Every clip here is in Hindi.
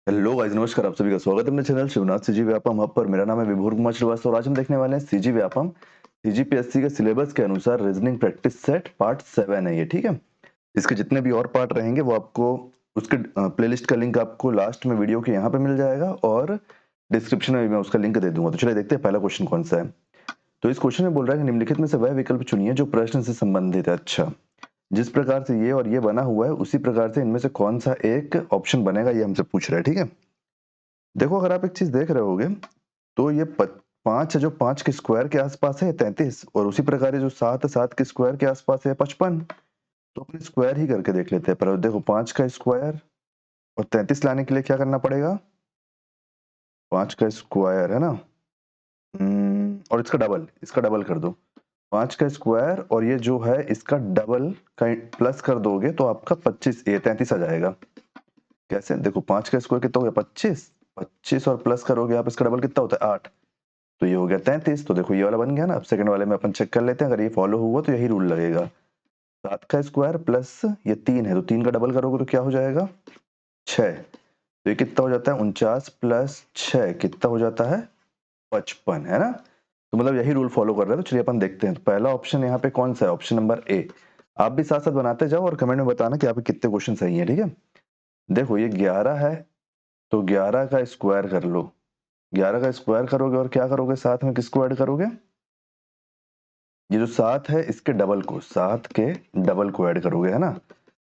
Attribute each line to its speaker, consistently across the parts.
Speaker 1: हेलो गाइस, नमस्कार। आप सभी का स्वागत है अपने channel Shivnath CG Vyapam hub पर। मेरा नाम है विभोर कुमार श्रीवास्तव और आज हम देखने वाले हैं सीजी व्यापम सीजीपीएससी के सिलेबस के अनुसार रीजनिंग प्रैक्टिस सेट पार्ट 7 है ये, ठीक है। इसके जितने भी और पार्ट रहेंगे वो आपको उसके प्लेलिस्ट का लिंक आपको लास्ट में वीडियो के यहाँ पे मिल जाएगा और डिस्क्रिप्शन में भी मैं उसका लिंक दे दूंगा। तो चलिए देखते हैं पहला क्वेश्चन कौन सा है। तो इस क्वेश्चन में बोल रहा है कि निम्नलिखित में से वह विकल्प चुनिए जो प्रश्न से संबंधित है। अच्छा, जिस प्रकार से ये और ये बना हुआ है उसी प्रकार से इनमें से कौन सा एक ऑप्शन बनेगा ये हमसे पूछ रहा है, ठीक है। देखो, अगर आप एक चीज देख रहे होगे तो ये 5 है जो 5 के स्क्वायर के आसपास है 33, और उसी प्रकार ये जो 7 है 7 के स्क्वायर के आसपास है 55। तो अपने स्क्वायर ही करके देख लेते हैं। पर देखो, 5 का स्क्वायर और 33 लाने के लिए क्या करना पड़ेगा? 5 का स्क्वायर है ना, और इसका डबल कर दो। 5 का स्क्वायर और ये जो है इसका डबल का प्लस कर दोगे तो आपका 25 ये 33 आ जाएगा। कैसे? देखो, 5 का स्क्वायर कितना हो गया? 25। 25 और प्लस करोगे आप, इसका डबल कितना होता है? 8। तो ये हो गया 33। तो देखो ये वाला बन गया ना। अब सेकंड वाले में अपन चेक कर लेते हैं, अगर ये फॉलो हुआ तो यही रूल लगेगा। 7 का स्क्वायर प्लस ये 3 है तो 3 का डबल करोगे तो क्या हो जाएगा? 6। तो ये कितना हो जाता है? 49 प्लस 6 कितना हो जाता है? 55, है ना। तो मतलब यही रूल फॉलो कर रहे हैं। तो चलिए अपन देखते हैं। तो पहला ऑप्शन यहाँ पे कौन सा है? Option number A. आप भी साथ साथ बनाते जाओ और कमेंट में बताना कि आप कितने क्वेश्चन सही है, ठीक है। देखो, ये 11 है तो 11 का स्क्वायर कर लो। 11 का स्क्वायर करोगे और क्या करोगे? साथ में किसको ऐड करोगे? ये जो 7 है इसके डबल को, 7 के डबल को ऐड करोगे, है ना।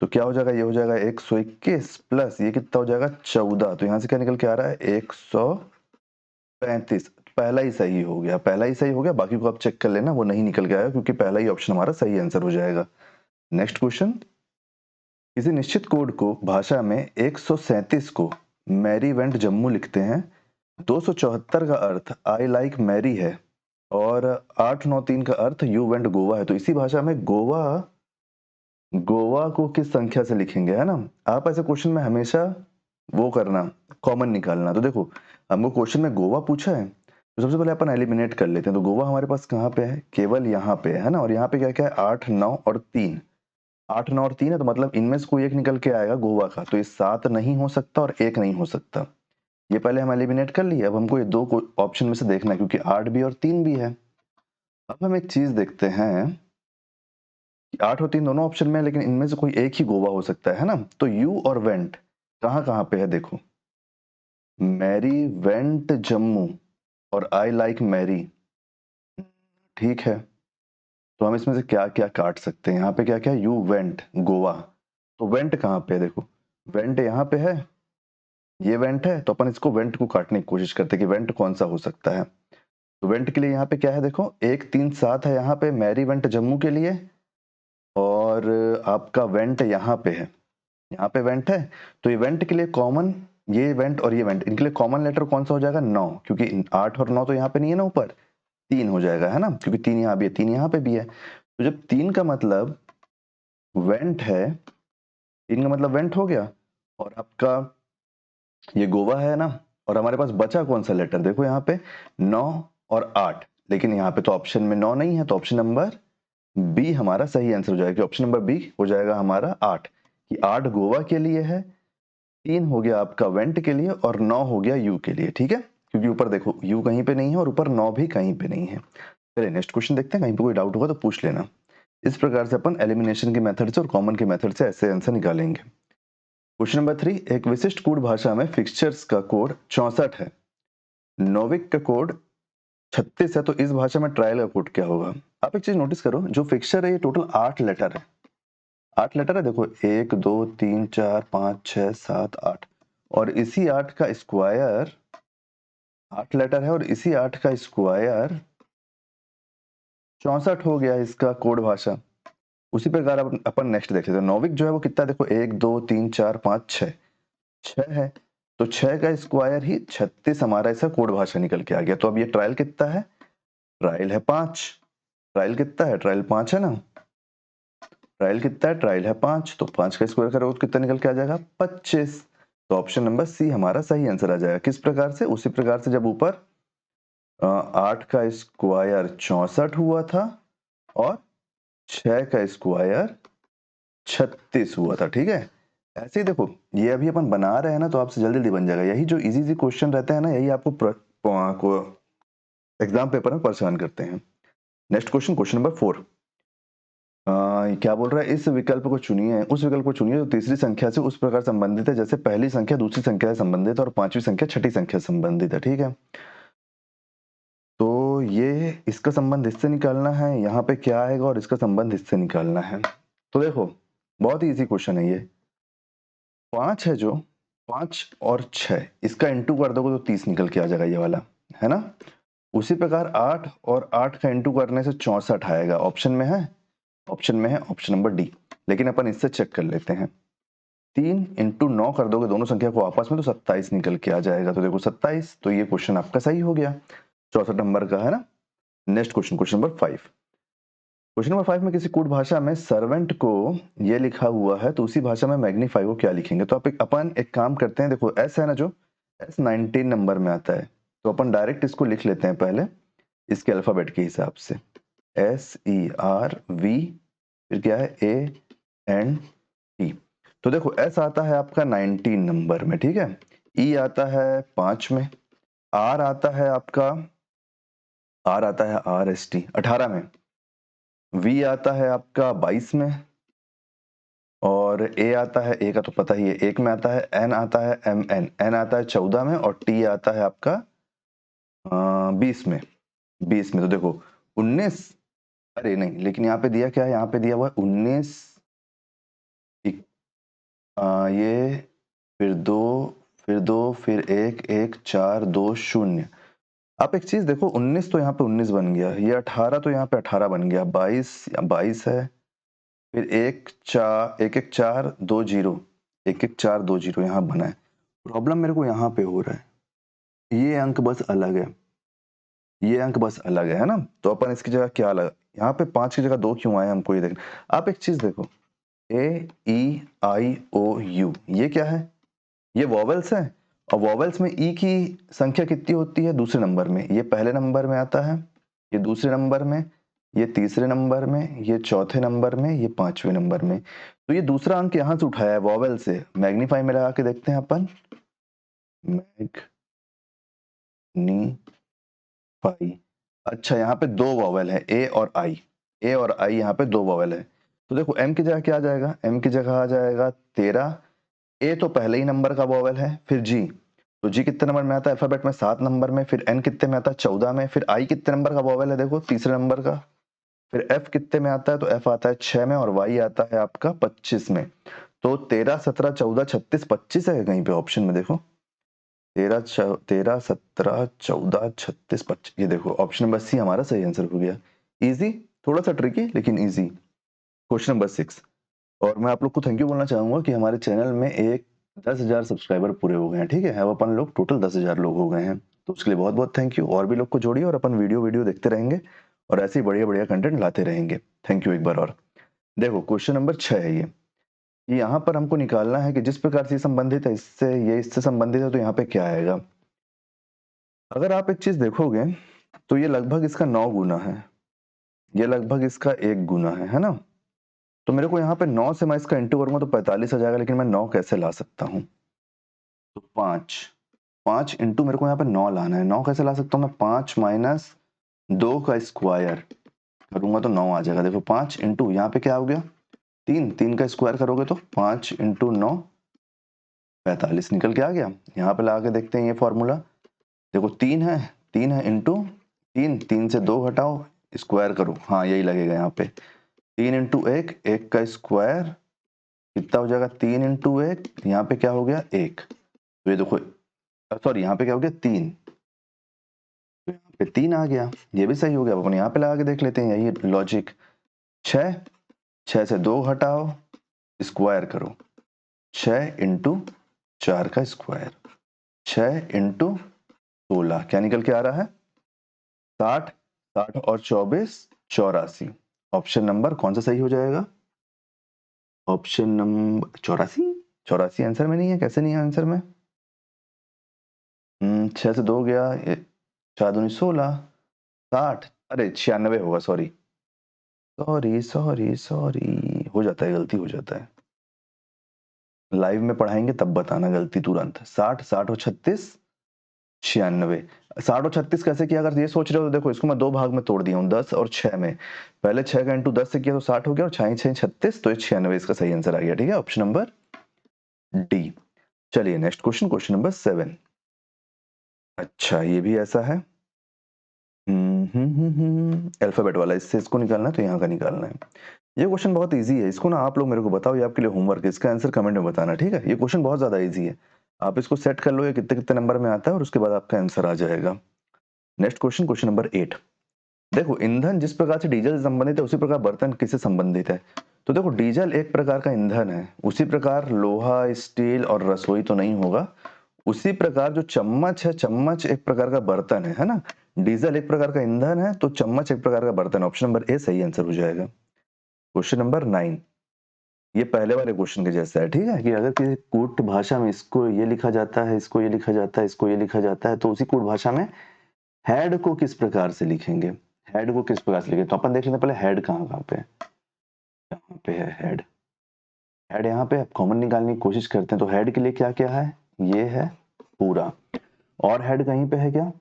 Speaker 1: तो क्या हो जाएगा? ये हो जाएगा 121 प्लस ये कितना हो जाएगा? 14। तो यहाँ से क्या निकल के आ रहा है? 135। पहला ही सही हो गया, पहला ही सही हो गया। बाकी को आप चेक कर लेना, वो नहीं निकल के आया क्योंकि पहला ही ऑप्शन हमारा सही आंसर हो जाएगा। Next question. किसी निश्चित कोड को भाषा में 137 को मैरी वेंट जम्मू लिखते हैं, 274 का अर्थ आई लाइक मैरी है और 893 का अर्थ यू वेंट गोवा है। तो इसी भाषा में गोवा गोवा को किस संख्या से लिखेंगे, है ना। आप ऐसे क्वेश्चन में हमेशा वो करना, कॉमन निकालना। तो देखो, हमको क्वेश्चन में गोवा पूछा है तो सबसे पहले अपन एलिमिनेट कर लेते हैं। तो गोवा हमारे पास कहाँ पे है? केवल यहाँ पे है ना। और यहाँ पे क्या क्या है? 8 9 और 3। 8 9 और 3 है तो मतलब इनमें से कोई एक निकल के आएगा गोवा का। तो ये 7 नहीं हो सकता और 1 नहीं हो सकता। ये पहले हम एलिमिनेट कर लिए। अब हमको ये दो ऑप्शन में से देखना है क्योंकि 8 भी और 3 भी है। अब हम एक चीज देखते हैं कि 8 और 3 दोनों ऑप्शन में है लेकिन इनमें से कोई एक ही गोवा हो सकता है ना। तो यू और वेंट कहाँ कहाँ पे है? देखो, मैरी वेंट जम्मू और आई लाइक मैरी, ठीक है। तो हम इसमें से क्या क्या काट सकते हैं? यहाँ पे क्या क्या है? You went Goa. तो वेंट कहाँ पे है? देखो, वेंट यहाँ पे है, ये वेंट है। तो अपन इसको वेंट को काटने की कोशिश करते हैं कि वेंट कौन सा हो सकता है। तो वेंट के लिए यहाँ पे क्या है? देखो, 1 3 7 है यहाँ पे मैरी वेंट जम्मू के लिए, और आपका वेंट यहाँ पे है, यहाँ पे वेंट है। तो ये वेंट के लिए कॉमन, ये वेंट और ये वेंट, इनके लिए कॉमन लेटर कौन सा हो जाएगा? 9, क्योंकि 8 और 9 तो यहाँ पे नहीं है ना, ऊपर 3 हो जाएगा, है ना, क्योंकि 3 यहाँ भी है 3 यहाँ पे भी है। तो जब 3 का मतलब वेंट है, 3 का मतलब वेंट हो गया, और आपका ये गोवा है ना। और हमारे पास बचा कौन सा लेटर? देखो यहाँ पे 9 और 8, लेकिन यहाँ पे तो ऑप्शन में 9 नहीं है। तो ऑप्शन नंबर बी हमारा सही आंसर हो जाएगा। ऑप्शन नंबर बी हो जाएगा हमारा 8, कि 8 गोवा के लिए है, 3 हो गया आपका वेंट के लिए और 9 हो गया यू के लिए, ठीक है। क्योंकि ऊपर देखो यू कहीं पे नहीं है और ऊपर 9 भी कहीं पे नहीं है। चलिए नेक्स्ट क्वेश्चन देखते हैं, कहीं पे कोई डाउट होगा तो पूछ लेना। इस प्रकार से अपन एलिमिनेशन के मेथड से और कॉमन के मेथड से ऐसे आंसर निकालेंगे। Question number 3। एक विशिष्ट कोड भाषा में फिक्सचर्स का कोड 64 है, नोविक का कोड 36 है, तो इस भाषा में ट्रायल का कोड क्या होगा? आप एक चीज नोटिस करो, जो फिक्सचर है ये टोटल 8 लेटर है। 8 लेटर है। देखो 1 2 3 4 5 6 7 8, और इसी 8 का स्क्वायर 8 लेटर है, और इसी 8 का स्क्वायर 64 हो गया इसका कोड भाषा। उसी प्रकार अपन नेक्स्ट देख लेते हैं। नोविक जो है वो कितना? देखो 1 2 3 4 5 6, 6 है। तो 6 का स्क्वायर ही 36 हमारा ऐसा कोड भाषा निकल के आ गया। तो अब ये ट्रायल कितना है? ट्रायल है 5। ट्रायल कितना है? ट्रायल 5 है ना। ट्रायल कितना है? ट्रायल है 5। तो 5 का स्क्वायर करोगे तो कितना निकल के आ जाएगा? 25। तो ऑप्शन नंबर सी हमारा सही आंसर आ जाएगा। किस प्रकार से? उसी प्रकार से जब ऊपर 8 का स्क्वायर 64 हुआ था और 6 का स्क्वायर 36 हुआ था, ठीक है। ऐसे ही देखो, ये अभी अपन बना रहे हैं ना, तो आपसे जल्दी जल्दी बन जाएगा। यही जो इजी इजी क्वेश्चन रहते हैं ना, यही आपको एग्जाम पेपर में परेशान करते हैं। Next question, question number 4। क्या बोल रहा है, इस विकल्प को चुनिए, उस विकल्प को चुनिए जो तीसरी संख्या से उस प्रकार संबंधित है जैसे पहली संख्या दूसरी संख्या से संबंधित है और पांचवी संख्या छठी संख्या से संबंधित है। ठीक है, तो ये इसका संबंध इससे निकालना है, यहाँ पे क्या आएगा और इसका संबंध इससे निकालना है। तो देखो, बहुत ही इजी क्वेश्चन है ये। 5 है जो, 5 और 6 इसका इंटू कर दोगे तो 30 निकल के आ जाएगा, ये वाला है ना। उसी प्रकार 8 और 8 का इंटू करने से 64 आएगा। ऑप्शन में है, ऑप्शन में है ऑप्शन नंबर डी। लेकिन अपन इससे चेक कर लेते हैं। 3 इंटू 9 कर दोगे दोनों संख्या को आपस में तो 27 निकल के आ जाएगा। तो देखो 27, तो ये क्वेश्चन आपका सही हो गया, 64 नंबर का, है ना। Next question, question number 5। Question number 5 में किसी कूट भाषा में सर्वेंट को ये लिखा हुआ है तो उसी भाषा में मैग्नीफाई को क्या लिखेंगे। तो अपन एक काम करते हैं, देखो एस है ना, जो एस 19 नंबर में आता है, तो अपन डायरेक्ट इसको लिख लेते हैं पहले इसके अल्फाबेट के हिसाब से। SERV, फिर क्या है ANT। तो देखो एस आता है आपका 19 नंबर में, ठीक है। ई आता है 5 में, आर आता है आपका, आर आता है RST 18 में, वी आता है आपका 22 में, और ए आता है, ए का तो पता ही है, 1 में आता है। एन आता है MN, एन आता है 14 में, और टी आता है आपका 20 में, 20 में। तो देखो 19, अरे नहीं, लेकिन यहाँ पे दिया क्या है, यहाँ पे दिया हुआ है 19, ये फिर 2, फिर 2, फिर 1, 1, 4, 2, 0। आप एक चीज देखो, 19 तो यहाँ पे 19 बन गया, ये 18 तो यहाँ पे 18 बन गया, 22 22 है, फिर 1 4 1 1 4 2 0, 1 1 4 2 0 यहाँ बना है। प्रॉब्लम मेरे को यहाँ पे हो रहा है, ये अंक बस अलग है, ये अंक बस अलग है ना। तो अपन इसकी जगह क्या लगा, यहाँ पे 5 की जगह 2 क्यों आए हमको ये देखना। आप एक चीज देखो, AEIOU, ये क्या है, ये वॉवेल्स है, और वॉवेल्स में ई की संख्या कितनी होती है, दूसरे नंबर में। ये पहले नंबर में आता है, ये दूसरे नंबर में, ये तीसरे नंबर में, ये चौथे नंबर में, ये पांचवें नंबर में। तो ये दूसरा अंक यहां से उठाया है वॉवेल से, मैग्नीफाई में लगा के देखते हैं अपन, मैग्नीफाई। अच्छा, यहाँ पे 2 वॉवेल है, ए और आई, ए और आई, यहाँ पे 2 वॉवेल है। तो देखो एम की जगह क्या आ जाएगा, एम की जगह आ जाएगा 13। ए तो पहले ही नंबर का वॉवेल है, फिर जी, तो जी कितने नंबर में आता है अल्फाबेट में, 7 नंबर में, फिर एन कितने में आता है 14 में, फिर आई कितने नंबर का वॉवेल है देखो, तीसरे नंबर का, फिर एफ कितने में आता है, तो एफ आता है 6 में, और वाई आता है आपका 25 में। तो 13 17 14 36 25 है कहीं पे ऑप्शन में, देखो 13 17 14 36 25, ये देखो ऑप्शन नंबर सी हमारा सही आंसर हो गया। इजी, थोड़ा सा ट्रिकी लेकिन इजी। Question number 6। और मैं आप लोग को थैंक यू बोलना चाहूंगा कि हमारे चैनल में एक 10,000 सब्सक्राइबर पूरे हो गए हैं, ठीक है। अब अपन लोग टोटल 10,000 लोग हो गए हैं, तो उसके लिए बहुत बहुत थैंक यू। और भी लोग को जोड़िए और अपन वीडियो वीडियो देखते रहेंगे और ऐसे ही बढ़िया बढ़िया कंटेंट लाते रहेंगे। थैंक यू एक बार और। देखो क्वेश्चन नंबर 6 है ये, यहाँ पर हमको निकालना है कि जिस प्रकार से संबंधित है इससे, ये इससे संबंधित है, तो यहाँ पे क्या आएगा। अगर आप एक चीज देखोगे तो ये लगभग इसका 9 गुना है, ये लगभग इसका 1 गुना है ना। तो मेरे को यहाँ पे 9 से मैं इसका इंटू करूंगा तो 45 आ जाएगा, लेकिन मैं 9 कैसे ला सकता हूँ, तो 5 इंटू, मेरे को यहाँ पे 9 लाना है। 9 कैसे ला सकता हूँ मैं, 5 माइनस 2 का स्क्वायर करूंगा तो 9 आ जाएगा। देखो 5 इंटू, यहाँ पे क्या हो गया 3, 3 का स्क्वायर करोगे तो 5 इंटू 9 45 निकल के आ गया। यहाँ पे लगा के देखते हैं ये फॉर्मूला, देखो 3 है, 3 है इंटू 3, 3 से 2 घटाओ, स्क्वायर करो, हाँ यही लगेगा यहाँ पे। 3 इंटू 1, 1 का स्क्वायर कितना हो जाएगा, 3 इंटू 1, यहाँ पे क्या हो गया 1, तो ये देखो, सॉरी यहाँ पे क्या हो गया 3, तो यहाँ पे 3 आ गया, ये भी सही हो गया। अपन यहाँ पे लगा के देख लेते हैं, यही लॉजिक। 6, 6 से 2 घटाओ, स्क्वायर करो, 6 इंटू 4 का स्क्वायर, 6 इंटू 16 क्या निकल के आ रहा है 60, 60 और 24 84। ऑप्शन नंबर कौन सा सही हो जाएगा, ऑप्शन नंबर 84। 84 आंसर में नहीं है, कैसे नहीं है आंसर में, 6 से 2 गया, 4 दूनी 16, 60, अरे 96 होगा, सॉरी सॉरी सॉरी सॉरी, हो जाता है, गलती हो जाता है। लाइव में पढ़ाएंगे तब बताना गलती तुरंत। 60, 60 और 36 96। 60 और 36 कैसे किया, अगर ये सोच रहे हो तो देखो इसको मैं दो भाग में तोड़ दिया हूँ, 10 और 6 में। पहले 6 का इंटू 10 से किया तो 60 हो गया, और 6 6 36, तो ये 96 इसका सही आंसर आ गया। ठीक है, ऑप्शन नंबर डी। चलिए नेक्स्ट क्वेश्चन, क्वेश्चन नंबर 7। अच्छा ये भी ऐसा है, अल्फाबेट वाला, इससे इसको निकालना है तो यहाँ का निकालना है। ये क्वेश्चन बहुत इजी है, इसको ना आप लोग मेरे को बताओ, ये आपके लिए होमवर्क है, इसका आंसर कमेंट में बताना। ठीक है, ये क्वेश्चन बहुत ज्यादा इजी है, आप इसको सेट कर लो, ये कितने कितने नंबर में आता है और उसके बाद आपका आंसर आ जाएगा। Next question, question number 8। देखो ईंधन जिस प्रकार से डीजल से संबंधित है उसी प्रकार बर्तन किससे संबंधित है। तो देखो डीजल एक प्रकार का ईंधन है, उसी प्रकार लोहा, स्टील और रसोई तो नहीं होगा। उसी प्रकार जो चम्मच है, चम्मच एक प्रकार का बर्तन है ना। डीजल एक प्रकार का ईंधन है तो चम्मच एक प्रकार का बर्तन। ऑप्शन नंबर ए सही आंसर हो जाएगा। क्वेश्चन नंबर 9, ये पहले वाले क्वेश्चन के जैसा है। ठीक है, कि अगर किसी कूट भाषा में इसको ये लिखा जाता है, इसको ये लिखा जाता है, इसको ये लिखा जाता है, तो उसी कूट भाषा में हेड को किस प्रकार से लिखेंगे, हेड को किस प्रकार से लिखेंगे। तो अपन देख लेते हैं पहले हेड कहाँ कहाँ पे है। यहाँ पे है हेड, हेड यहाँ पे कॉमन निकालने की कोशिश करते हैं। तो हेड के लिए क्या क्या है, ये है पूरा, और हेड कहीं पे है क्या,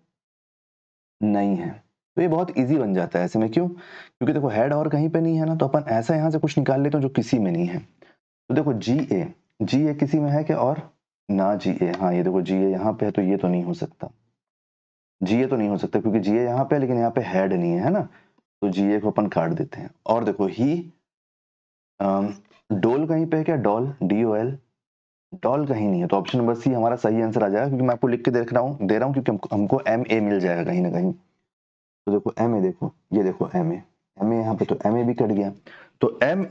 Speaker 1: नहीं है। तो ये बहुत इजी बन जाता है ऐसे में, क्यों, क्योंकि देखो हेड और कहीं पे नहीं है ना, तो अपन ऐसा यहाँ से कुछ निकाल लेते हैं जो किसी में नहीं है। तो देखो जी ए, जी ए किसी में है क्या, और ना जी ए, हाँ ये देखो जी ए यहाँ पे है, तो ये तो नहीं हो सकता, जी ए तो नहीं हो सकता, क्योंकि जी ए यहाँ पे है लेकिन यहाँ पे हेड नहीं है ना, तो जी ए को अपन काट देते हैं। और देखो ही, डोल कहीं पे है क्या, doll, D O L, doll कहीं नहीं है, तो ऑप्शन नंबर सी हमारा सही आंसर आ जाएगा, क्योंकि मैं आपको लिख के दे रहा हूँ क्योंकि हमको एम ए मिल जाएगा कहीं ना कहीं। तो देखो एम ए, देखो ये देखो एम ए, एम ए यहाँ पे, तो एम ए भी कट गया। तो M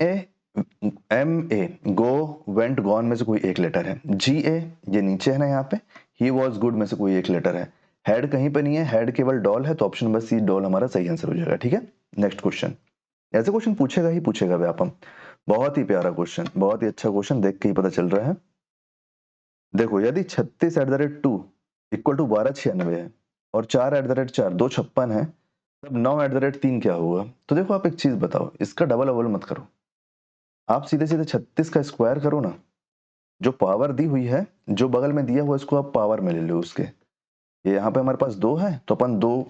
Speaker 1: A go, went, gone में से कोई एक लेटर है। जी ए ये नीचे है ना यहाँ पे, ही वॉज गुड में से कोई एक लेटर है। हेड कहीं पे नहीं है, हेड केवल डॉल है, तो ऑप्शन नंबर सी डॉल हमारा सही आंसर हो जाएगा। ठीक है, नेक्स्ट क्वेश्चन। ऐसे क्वेश्चन पूछेगा ही पूछेगा व्यापम, बहुत ही प्यारा क्वेश्चन, बहुत ही अच्छा क्वेश्चन, देख के ही पता चल रहा है। देखो यदि 36 @ 2 इक्वल टू 1296 है, और 4 @ 4 256 है, तब 9 @ 3 क्या होगा। तो देखो आप एक चीज बताओ, इसका डबल अवल मत करो, आप सीधे सीधे 36 का स्क्वायर करो ना। जो पावर दी हुई है, जो बगल में दिया हुआ इसको आप पावर में ले लो उसके। ये यहाँ पे हमारे पास 2 है, तो अपन 2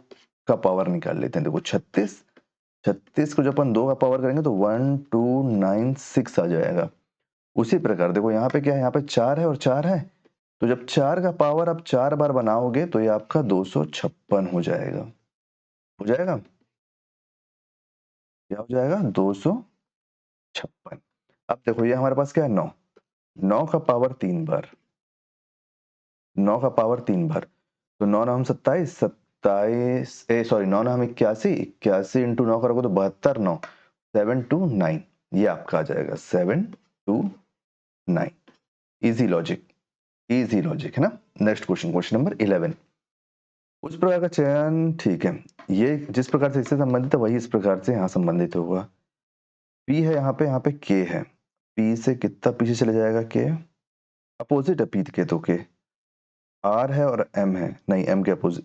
Speaker 1: का पावर निकाल लेते हैं। देखो 36, 36 को जब अपन 2 का पावर करेंगे तो 1296 आ जाएगा। उसी प्रकार देखो यहाँ पे क्या है, यहाँ पे 4 है और 4 है, तो जब 4 का पावर आप 4 बार बनाओगे तो ये आपका 256 हो जाएगा। हो जाएगा, क्या हो जाएगा, 256। अब देखो ये हमारे पास क्या है, 9, 9 का पावर 3 बार, 9 का पावर 3 बार, तो 9 9 27, 27 सॉरी 9 9 81, 81 इंटू 9 करोगे तो 72, 9 729, ये आपका आ जाएगा 729। इजी लॉजिक, इजी लॉजिक है ना। Next question, question number 11। उस प्रकार का चयन, ठीक है, ये जिस प्रकार से इससे संबंधित है वही इस प्रकार से यहाँ संबंधित होगा। पी है यहाँ पे के है, पी से कितना पीछे चले जाएगा, के अपोजिट है पी के, तो के आर है और एम है, नहीं एम के अपोजिट,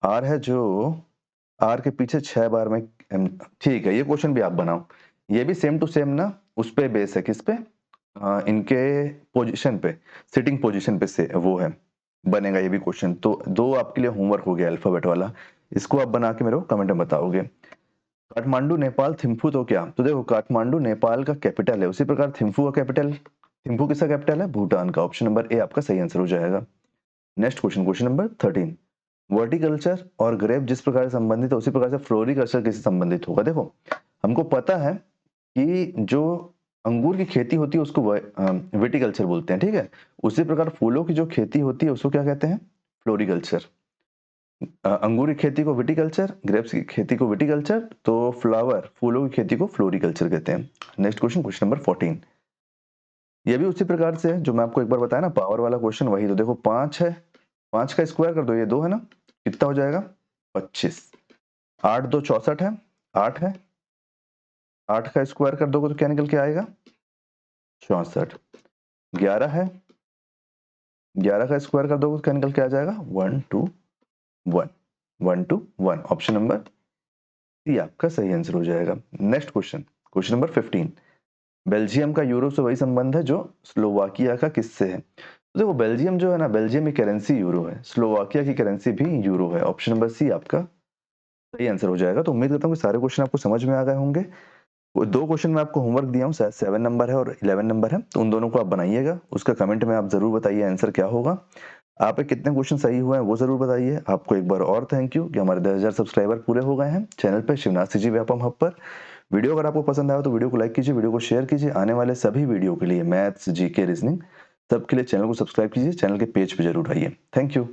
Speaker 1: आर है जो, आर के पीछे 6 बार में एम। ठीक है, ये क्वेश्चन भी आप बनाओ, ये भी सेम टू सेम ना, उस पे बेस है, किस पे, इनके पोजीशन पे, सिटिंग पोजीशन पे से वो है, बनेगा ये भी क्वेश्चन। तो 2 आपके लिए होमवर्क हो गया अल्फाबेट वाला, इसको आप बना के मेरे को कमेंट में बताओगे। काठमांडू नेपाल, थिम्फू तो क्या, तो देखो काठमांडू नेपाल का कैपिटल है, उसी प्रकार थिम्फू का कैपिटल, थिम्फू किसका कैपिटल है, भूटान का। ऑप्शन नंबर ए आपका सही आंसर हो जाएगा। Next question, question number 13। वर्टिकल्चर और ग्रेप जिस प्रकार से संबंधित है उसी प्रकार से फ्लोरिकल्चर किससे संबंधित होगा। देखो हमको पता है कि जो अंगूर की खेती होती है उसको विटिकल्चर बोलते हैं, ठीक है। उसी प्रकार फूलों की जो खेती होती है उसको क्या कहते हैं, फ्लोरिकल्चर। अंगूर की खेती को विटिकल्चर, ग्रेप्स की खेती को विटिकल्चर, तो फ्लावर फूलों की खेती को फ्लोरिकल्चर कहते हैं। Next question, question number 14। ये भी उसी प्रकार से है जो मैं आपको एक बार बताया ना, पावर वाला क्वेश्चन वही। तो देखो 5 है, 5 का स्क्वायर कर दो, ये 2 है ना, कितना हो जाएगा 25। 8 2 64 है, 8 है, 8 का स्क्वायर कर दोगे तो क्या निकल के आएगा 64। 11 है, 11 का स्क्वायर कर दोगे तो क्या निकल के आ जाएगा 121, 121। ऑप्शन नंबर सी आपका सही आंसर हो जाएगा। Next question, question number 15। Belgium का यूरो से वही संबंध है जो स्लोवाकिया का किससे है। तो देखो बेल्जियम जो है ना, बेल्जियम की करेंसी यूरो है, स्लोवाकिया की करेंसी भी यूरो है। ऑप्शन नंबर सी आपका सही आंसर हो जाएगा। तो उम्मीद करता हूँ कि सारे क्वेश्चन आपको समझ में आ गए होंगे। वो 2 क्वेश्चन मैं आपको होमवर्क दिया हूँ, शायद 7 नंबर है और 11 नंबर है, तो उन दोनों को आप बनाइएगा। उसका कमेंट में आप ज़रूर बताइए आंसर क्या होगा। आपके कितने क्वेश्चन सही हुए हैं वो ज़रूर बताइए। आपको एक बार और थैंक यू कि हमारे 10,000 सब्सक्राइबर पूरे हो गए हैं चैनल पे शिवनाथ सीजी व्यापम हब पर। वीडियो अगर आपको पसंद आया तो वीडियो को लाइक कीजिए, वीडियो को शेयर कीजिए। आने वाले सभी वीडियो के लिए मैथ्स, जीके, रीजनिंग सबके लिए चैनल को सब्सक्राइब कीजिए, चैनल के पेज पे ज़रूर आइए। Thank you.